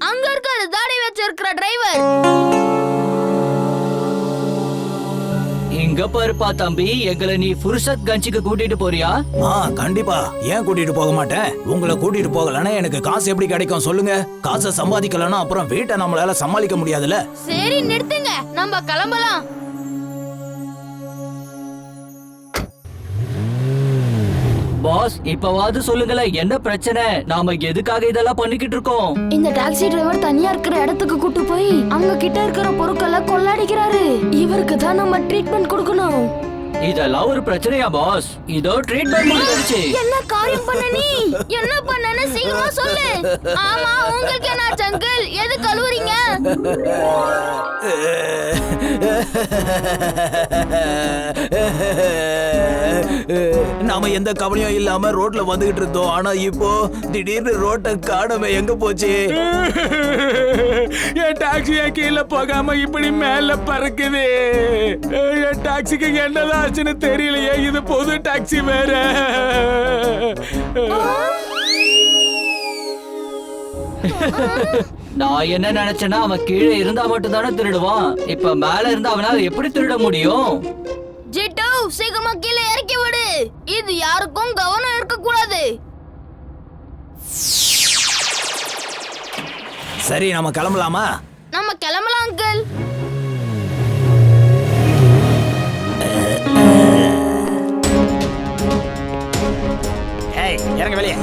அங்க இருக்காரு தாடி வச்சிருக்கிற டிரைவர். இங்க பாருப்பா தம்பி, எங்களை நீ ஃபுர்சத் கஞ்சிக்கு கூட்டிட்டு போறியா? கண்டிப்பா. ஏன் கூட்டிட்டு போக மாட்டேன்? உங்களை கூட்டிட்டு போகலன்னா எனக்கு காசு எப்படி கிடைக்கும் சொல்லுங்க? காசை சம்பாதிக்கலன்னா அப்புறம் வீட்டை நம்மளால சமாளிக்க முடியாதுல்ல. சரி நிறுத்துங்க, நம்ம கிளம்பலாம். பாஸ், இப்பவாது சொல்லுங்களேன், என்ன பிரச்சனை? நாம எதுக்காக இதெல்லாம் பண்ணிக்கிட்டு இருக்கோம்? இந்த டாக்ஸி டிரைவர் தனியா இருக்கிற இடத்துக்கு கூட்டு போய் அவங்க கிட்ட இருக்கிற பொருட்களை கொள்ளடிக்கிறாரு. இவருக்கு தான் நம்ம ட்ரீட்மெண்ட் கொடுக்கணும். இதெல்லாம் ஒரு பிரச்சனையா பாஸ்? இதோ ட்ரீட்மெண்ட் முடிஞ்சிருச்சு. என்ன காரியம் பண்ண நீ? என்ன பண்ணனு சீக்கிரமா சொல்லு. ஆமா, உங்களுக்கு என்ன அங்கிள்? எது கழுவுறீங்க? நாம எந்த கவலையும் இல்லாம ரோட்ல வந்துகிட்டு இருந்தோம். ஆனா இப்போ திடீர்னு ரோட்டை காணமே, எங்க போச்சு? என் டாக்ஸியா கீழே போகாம இப்படி மேல பறக்குது. என் டாக்ஸிக்கு என்னதான் ஆச்சுன்னு தெரியலையே. இது புது டாக்ஸி வேற. நான் என்ன நினைச்சேன்னா, அவன் கீழே இருந்தா மட்டும் தானே திருடுவான். இப்ப மேல இருந்தா அவனால எப்படி திருட முடியும்? ஜிட்டு, சீக்கிரமா கீழே இறக்கி விடு. இது யாருக்கும் கவனம் இருக்க கூடாது. சரி, நம்ம கிளம்பலாமா? நம்ம கிளம்பலாம் அங்கிள். இறங்க வெளியே.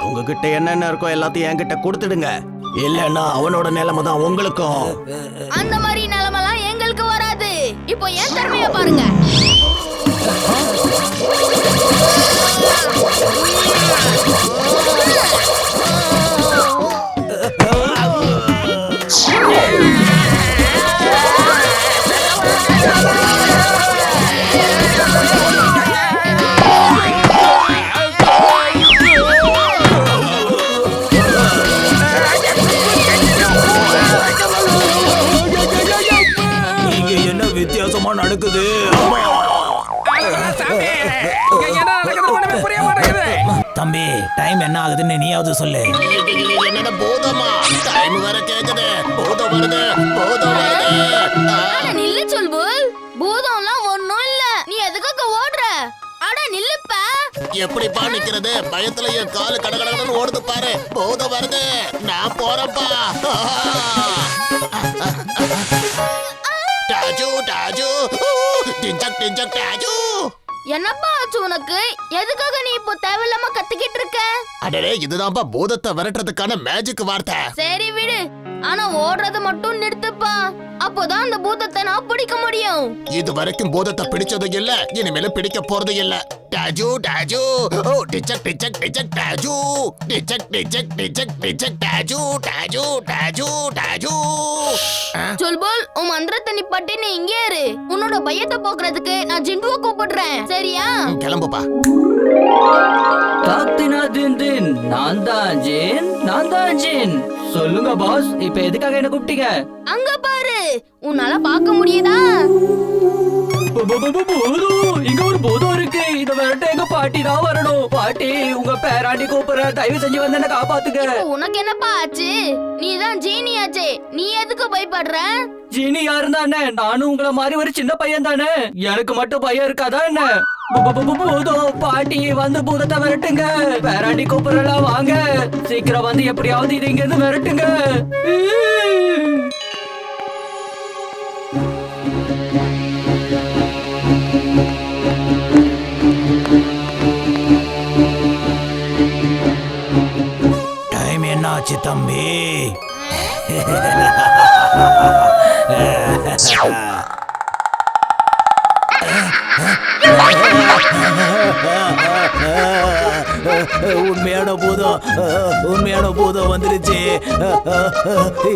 உங்ககிட்ட என்னென்ன இருக்கோ எல்லாத்தையும் என்கிட்ட கொடுத்துடுங்க. இல்லன்னா அவனோட நிலைமை தான் உங்களுக்கும். அந்த மாதிரி நிலைமெல்லாம் எங்களுக்கு வராது. இப்போ என் திறமைய பாருங்க. வித்தியாசமா நடக்குது. தம்பி, டைம் என்ன ஆகுதுன்னு நீயாவது சொல்லு. என்னோட பூதமா டைம் வர கேக்குது. பூதம் வருது, பூதம் வருது. நில்லு சொல்புல். பூதம்லாம் ஒண்ணும் இல்ல. நீ எதுக்காக ஓடுற? அட நில்லுப்பா. எப்படிப்பா நிக்கிறது? பயத்துல என் காலு கடகடன்னு ஓடுது பாரு. பூதம் வருது, நான் போறப்பா. டாஜு டாஜு டிஞ்சக் டிஞ்சக் டாஜு. என்னப்பா ஆச்சு உனக்கு? எதுக்காக நீ இப்போ தேவையில்லாம கத்திக்கிட்டு இருக்க? அடடே, இதுதான்ப்பா பூதத்தை விரட்டுறதுக்கான மேஜிக் வார்த்தை. சரி விடு, ஆனா ஓடுறது மட்டும் நிறுத்துப்பா. அப்போதான் அந்த பூதத்தை நான் பிடிக்க முடியும். இது வரைக்கும் பூதத்தை பிடிச்சது இல்ல, இனிமேலும் பிடிக்க போறது இல்ல. டாஜு டாஜு ஓ டிச்சக் டிச்சக் டிச்சக் டாஜு டிச்சக் டிச்சக் டிச்சக் டிச்சக் டாஜு டாஜு டாஜு டாஜு. சொல்போல், உன் மந்திரத்தை நிப்பாட்டி நீ இங்கே இரு. உன்னோட பயத்தை போக்குறதுக்கு நான் ஜிண்டுவை கூப்பிடுறேன். சரியா? கிளம்புப்பா. தாக்தினா தின் தின், நான் தான் ஜின், நான் தான் ஜின். சொல்லுங்க பாஸ், இப்ப எதுக்காக என்ன கூப்பிட்டீங்க? அங்க பாரு, உன்னால பார்க்க முடியுதா? இங்க ஒரு பூதம் இருக்கு. இத விரட்ட எங்க பாட்டி தான் வரணும். பாட்டி, உங்க பேராண்டி கூப்பிடுற, தயவு செஞ்சு வந்து என்ன காப்பாத்துக்க. உனக்கு என்னப்பா ஆச்சு? நீதான் ஜீனியாச்சே, நீ எதுக்கு பயப்படுற? ஜீனி யாருந்தா என்ன? நானும் உங்கள மாதிரி ஒரு சின்ன பையன் தானே. எனக்கு மட்டும் பையன் இருக்காதா என்ன? பூதம், பாட்டி வந்து பூதத்தை விரட்டுங்க. பேராண்டி கூப்பிடுறலாம், வாங்க சீக்கிரம் வந்து எப்படியாவது இது இங்க இருந்து விரட்டுங்க. டைம் என்ன ஆச்சு தம்பி? உண்மையான பூதம் வந்துருச்சு.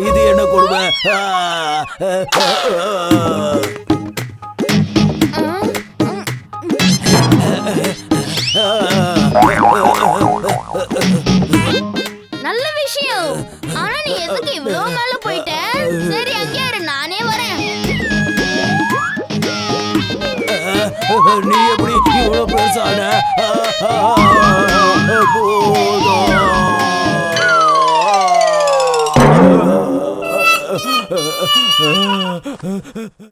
இது என்ன கொடுமை? நல்ல விஷயம். ஆனா நீ எதுக்கு இவ்வளவு மேல போயிட்ட? சரி, அங்கே இரு, நானே வரேன். நீ எப்படி இவ்வளவு பெருசான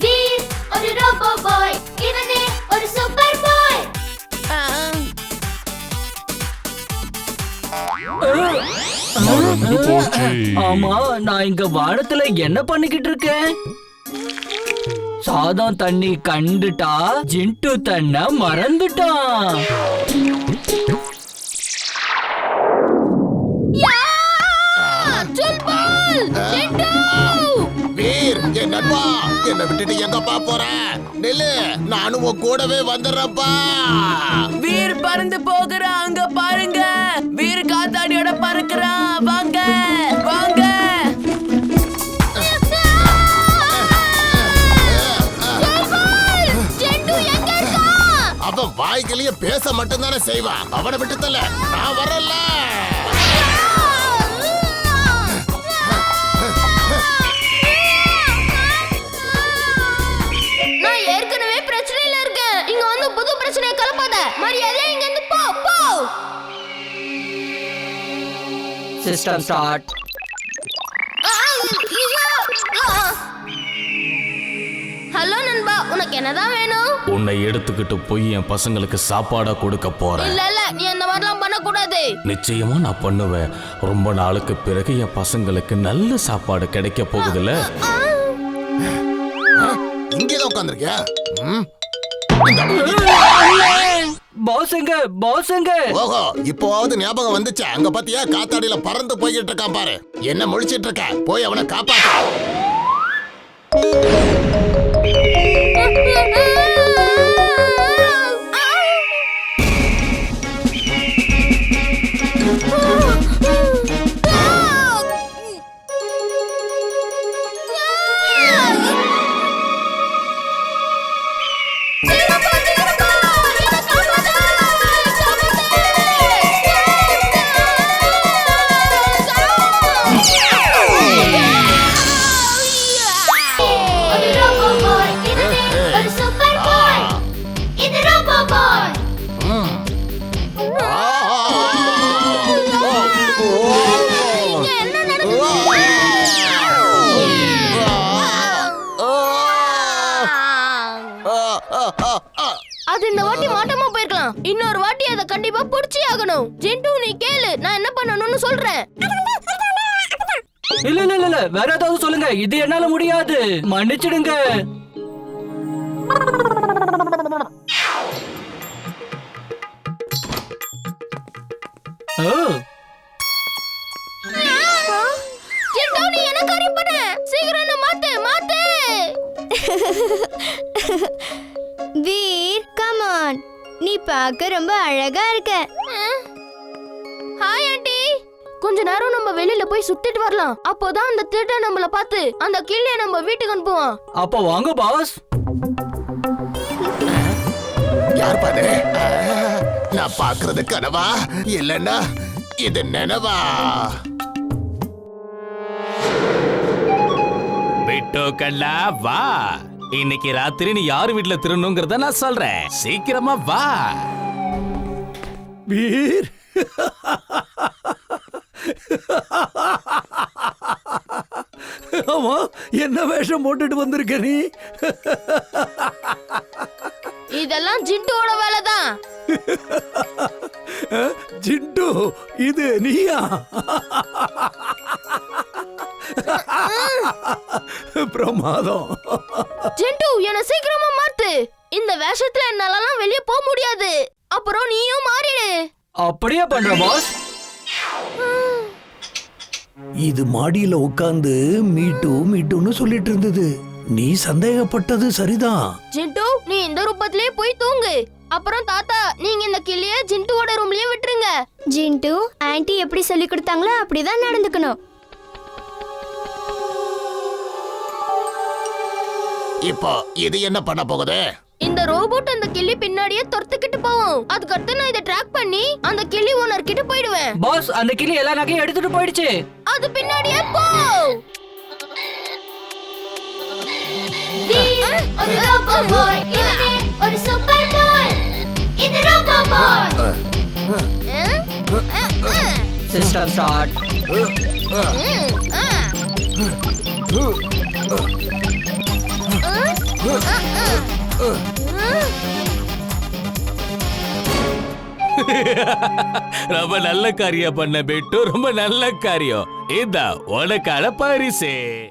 வீர் ஒரு ரோபோ பாய், இவனே ஒரு சூப்பர் பாய். ஆமா, நான் இங்க வானத்துல என்ன பண்ணிக்கிட்டு இருக்கேன்? சாதம் தண்ணி கண்டுட்டா ஜிண்டு தன்னை மறந்துட்டான். வீர் என் நண்பா, என்னை விட்டுட்டு எங்கப்பா போற? நில்லு, நானும் உன் கூடவே வந்துடுறப்பா. வீர் பறந்து போகிறான், அங்க பாருங்க. வீர் காத்தாடியோட பறக்குறான். வாங்க வாங்க. அவன் வாய்களையே பேச மட்டும்தானே செய்வான். அவனை விட்டுத்தல, நான் வரல. நான் ஏற்கனவே பிரச்சனையில இருக்கேன். இங்க வந்து புது பிரச்சனையை கலப்பாத. மரியாதையா இங்க இருந்து போ போ. System start. ஹலோ நண்பா, உனக்கு என்னதான் வேணும்? உன்னை எடுத்துக்கிட்டு போய் என் பசங்களுக்கு சாப்பாடா கொடுக்க போறேன். இல்ல இல்ல, நீ அந்த மாதிரிலாம் பண்ண கூடாது. நிச்சயமா நான் பண்ணுவேன். ரொம்ப நாளுக்கு பிறகு என் பசங்களுக்கு நல்ல சாப்பாடு கிடைக்க போகுதுல. இங்கேதான் உட்காந்துருக்கியா? பாஸுங்க பாஸுங்க. ஓஹோ, இப்போவாவது ஞாபகம் வந்துச்சு. அங்க பாத்தியா, காத்தாடியில பறந்து போய்கிட்டு இருக்கான் பாரு. என்ன முழிச்சிட்டு இருக்க? போய் அவனை காப்பாத்து. ஒரு ரோபோ பாய், இவனே ஒரு சூப்பர் பாய். இது ரோபோ பாய். அது இந்த வாட்டி மாட்டமா போயிருக்கலாம். இன்னொரு வாட்டி அதை கண்டிப்பா புடிச்சே ஆகணும். ஜிண்டு, நீ கேளு, நான் என்ன பண்ணணும்னு சொல்றேன். இல்ல இல்ல இல்ல, வேற ஏதாவது சொல்லுங்க. இது என்னால முடியாது, மன்னிச்சிடுங்க. ஓ, ஜிண்டு, நீ என்ன காரியம் பண்ண? சீக்கிரம் என்ன மாத்து மாத்து. Veer, come on. நீ பார்க்க ரொம்ப அழகா இருக்க. Hi aunty. கொஞ்ச நேரம் நம்ம வெளியில போய் சுத்திட்டு வரலாம். அப்போதான் அந்த திருடன் நம்மள பார்த்து அந்த கிளிய நம்ம வீட்டுக்கு அனுப்புவான். அப்ப வாங்க பாஸ். யார் பாரு? நான் பாக்குறது கனவா இல்லன்னா இது நினைவா? பிட்டு கல்லா வா. இன்னைக்கு ராத்திரி நீ யார் வீட்டுல திருடணுங்கிறத நான் சொல்றேன். சீக்கிரமா வா. வீர், ஆமா, என்ன வேஷம் போட்டுட்டு வந்திருக்க நீ? இதெல்லாம் ஜிண்டுவோட வேலைதான். ஜிண்டு, இது நீயா? பிரமாதம். ஜிண்டு, என்ன சீக்கிரமா மாத்து. இந்த வேஷத்துல என்னாலலாம் வெளிய போக முடியாது. அப்புறம் நீயும் மாறிடு. அப்படியே பண்ற பாஸ். இது மாடியில உட்கார்ந்து மீட்டு மீட்டுன்னு சொல்லிட்டு இருந்தது. நீ சந்தேகப்பட்டது சரிதான். ஜிண்டு, நீ இந்த ரூபத்திலே போய் தூங்கு. அப்புறம் தாத்தா, நீங்க இந்த கிளிய ஜிண்டுவோட ரூம்லயே விட்டுருங்க. ஜிண்டு, ஆன்ட்டி எப்படி சொல்லி கொடுத்தாங்களோ அப்படிதான் நடந்துக்கணும். இப்போ இது என்ன பண்ண போகுது? இந்த ரோபோட் அந்த கிளி பின்னாடியே துரத்துக்கிட்டு போவோம். அதுக்கடுத்து நான் இதை ட்ராக் பண்ணி அந்த கிளி ஓனர் கிட்ட போயிடுவேன். பாஸ், அந்த கிளி எல்லா நகையும் எடுத்துட்டு போயிடுச்சு. அது பின்னாடியே போ. வீர் ஒரு ரோபோ பாய், இவனே ஒரு சூப்பர் boy. System start. ரொம்ப நல்ல காரியம் பண்ண பெட்டு, ரொம்ப நல்ல காரியம். இதா உனக்கான பரிசு.